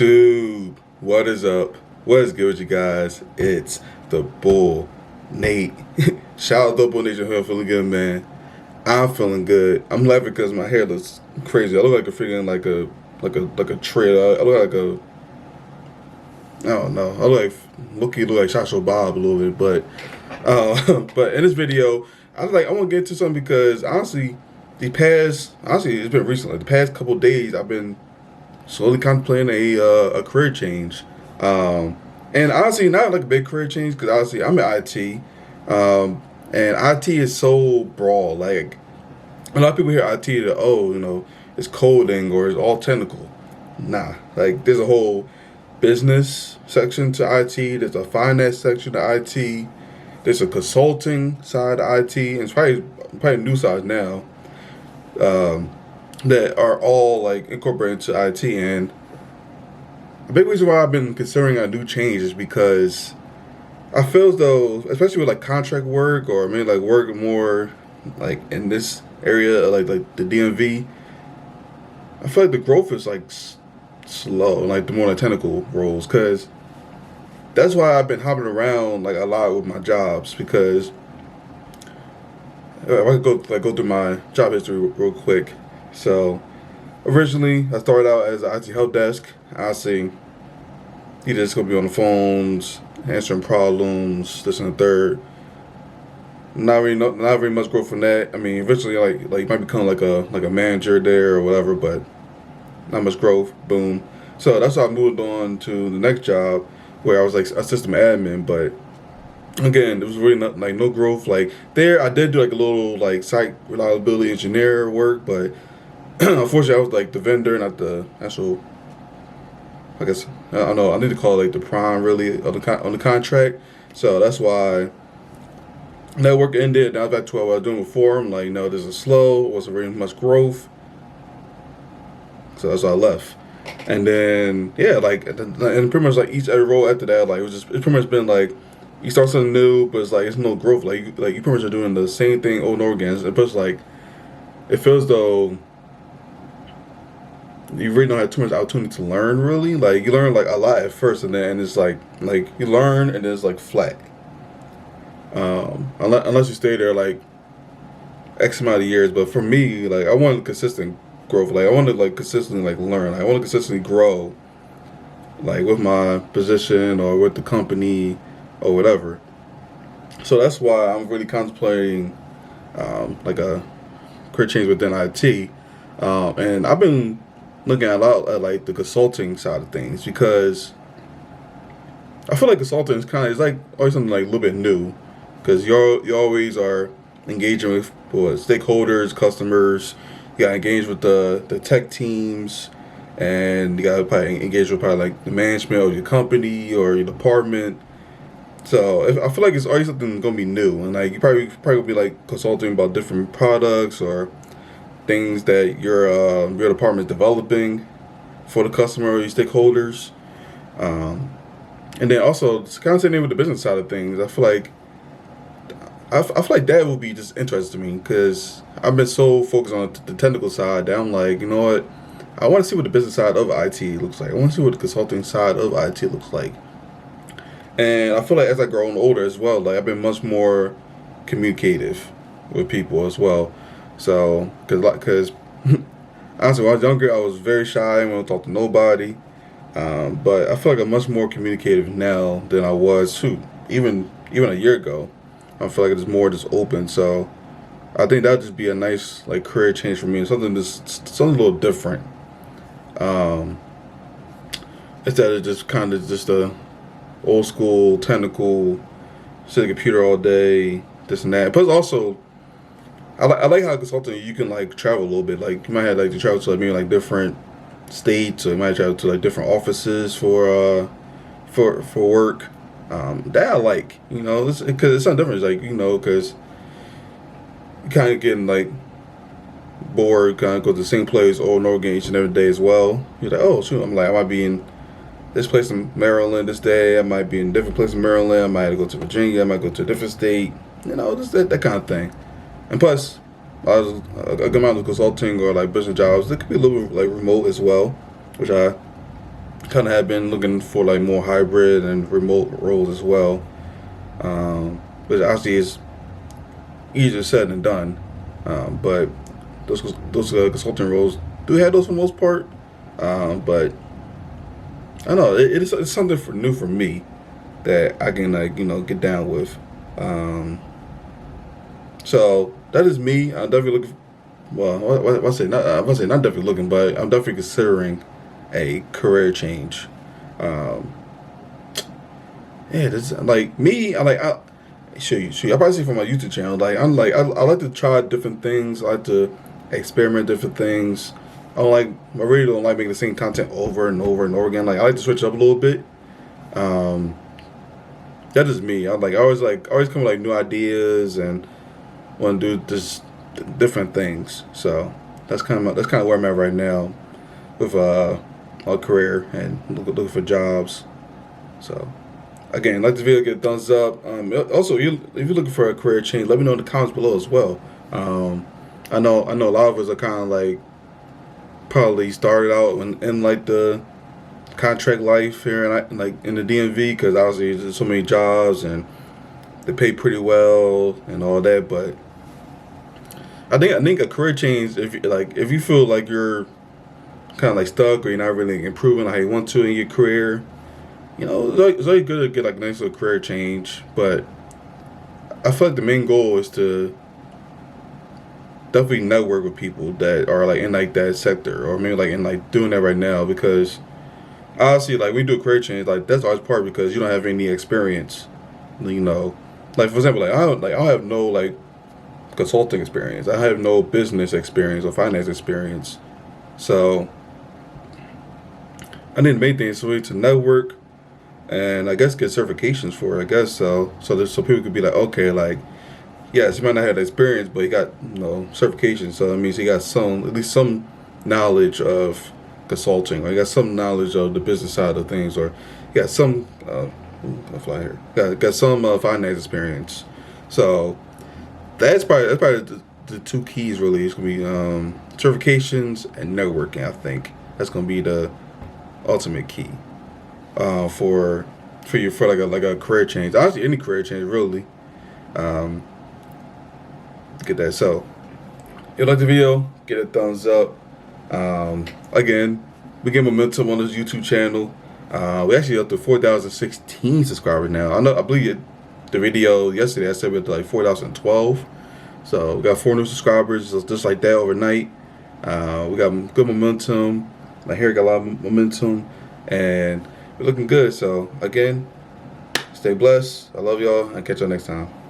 YouTube, what is up? What is good with you guys? It's the Bull, Nate. Shout out to Bull Nation. I'm feeling good, man. I'm feeling good. I'm laughing because my hair looks crazy. I look like a freaking like a trailer. I look like I don't know. I look like Shasho Bob a little bit, but in this video, I want to get into something because honestly, it's been recently. The past couple days, I've been slowly contemplating a career change. And honestly, not like a big career change because honestly, I'm in IT. And IT is so broad. Like, a lot of people hear IT that, it's coding or it's all technical. Nah, like, there's a whole business section to IT. There's a finance section to IT. There's a consulting side to IT. And it's probably new side now. That are all like incorporated into IT. And a big reason why I've been considering a new change is because I feel as though, especially with like contract work or maybe like work more like in this area, like the DMV, I feel like the growth is like slow, like the more like technical roles. Because that's why I've been hopping around like a lot with my jobs. Because if I could go through my job history real quick. So originally I started out as an IT help desk. Honestly, you just gonna be on the phones, answering problems, this and the third. Not very much growth from that. I mean, eventually, like you might become like a manager there or whatever, but not much growth. Boom. So that's how I moved on to the next job, where I was like a system admin. But again, there was really no growth. Like there, I did do like a little like site reliability engineer work, but unfortunately, I was like the vendor, not the actual. I guess I don't know. I need to call it like the prime really on the contract. So that's why that work ended. Now back to what I was doing before. I'm like, no, this is slow. Wasn't very much growth. So that's why I left. And then and pretty much like every role after that, like it's pretty much been like you start something new, but it's like it's no growth. Like you pretty much are doing the same thing over and over again. And plus, like it feels though you really don't have too much opportunity to learn. Really, like you learn like a lot at first, and then it's like you learn and then it's like flat. Unless you stay there like X amount of years. But for me, like I wanted consistent growth. Like I wanted like consistently like learn. Like, I want to consistently grow, like with my position or with the company or whatever. So that's why I'm really contemplating like a career change within IT. And I've been looking a lot at like the consulting side of things because I feel like consulting is like always something like a little bit new because you always are engaging with stakeholders, customers. You gotta engage with the tech teams, and you gotta probably engage with like the management of your company or your department. So I feel like it's always something gonna be new, and like you probably will be like consulting about different products or things that your department is developing for the customer or your stakeholders. And then also it's kind of same with the business side of things. I feel like that would be just interesting to me because I've been so focused on the technical side that I'm like, you know what? I want to see what the business side of IT looks like. I want to see what the consulting side of IT looks like. And I feel like as I grow older as well, like I've been much more communicative with people as well. So, because honestly, when I was younger, I was very shy and wouldn't talk to nobody. But I feel like I'm much more communicative now than I was even a year ago. I feel like it's more just open. So I think that'd just be a nice like career change for me, something a little different. Instead of just kind of just a old school technical, sit at a computer all day, this and that. But also, I like how consulting you can like travel a little bit. Like you might have like to travel to like maybe like different states, or you might travel to like different offices for work. That I like, because it's something different. It's like because you kind of getting like bored, kind of go to the same place over and over again each and every day as well. You're like, oh shoot, I might be in this place in Maryland this day. I might be in a different place in Maryland. I might have to go to Virginia. I might go to a different state. Just that kind of thing. And plus, a good amount of consulting or like business jobs, they could be a little bit like remote as well, which I kind of have been looking for like more hybrid and remote roles as well, which obviously is easier said than done. But those consulting roles do have those for the most part. But I don't know it's something new for me that I can like get down with. So that is me. I'm definitely looking. Well, I say not. I say not definitely looking, but I'm definitely considering a career change. Um, yeah, this like me. I show you. I probably see from my YouTube channel. Like I'm like I like to try different things. I like to experiment different things. I really don't like making the same content over and over and over again. Like I like to switch up a little bit. Um, that is me. I always come with like new ideas and want to do just different things. So that's kind of where I'm at right now with my career and looking for jobs. So again, like this video, get a thumbs up. Also, if you're looking for a career change, let me know in the comments below as well. I know a lot of us are kind of like probably started out in like the contract life here and like in the DMV because obviously there's so many jobs and they pay pretty well and all that. But I think a career change if you feel like you're kind of like stuck or you're not really improving how you want to in your career, it's always good to get like a nice little career change. But I feel like the main goal is to definitely network with people that are like in like that sector or maybe like in like doing that right now because honestly like when you do a career change like that's always part because you don't have any experience, like for example I have no like consulting experience, I have no business experience or finance experience, so I think the main thing is really to network and I guess get certifications for it, I guess so people could be like okay like yes, he might not have the experience, but he got certification. So that means he got at least some knowledge of consulting, or he got some knowledge of the business side of things, or he got some I'll fly here. Got some finance experience. So that's probably the two keys really. It's gonna be certifications and networking. I think that's gonna be the ultimate key for like a career change. Honestly, any career change really. Get that. So, if you like the video, get a thumbs up. Again, we get momentum on this YouTube channel. We actually up to 4,016 subscribers now. I believe the video yesterday I said we up to like 4,012. So we got 4 new subscribers just like that overnight. We got good momentum. My hair got a lot of momentum, and we're looking good. So again, stay blessed. I love y'all, and catch y'all next time.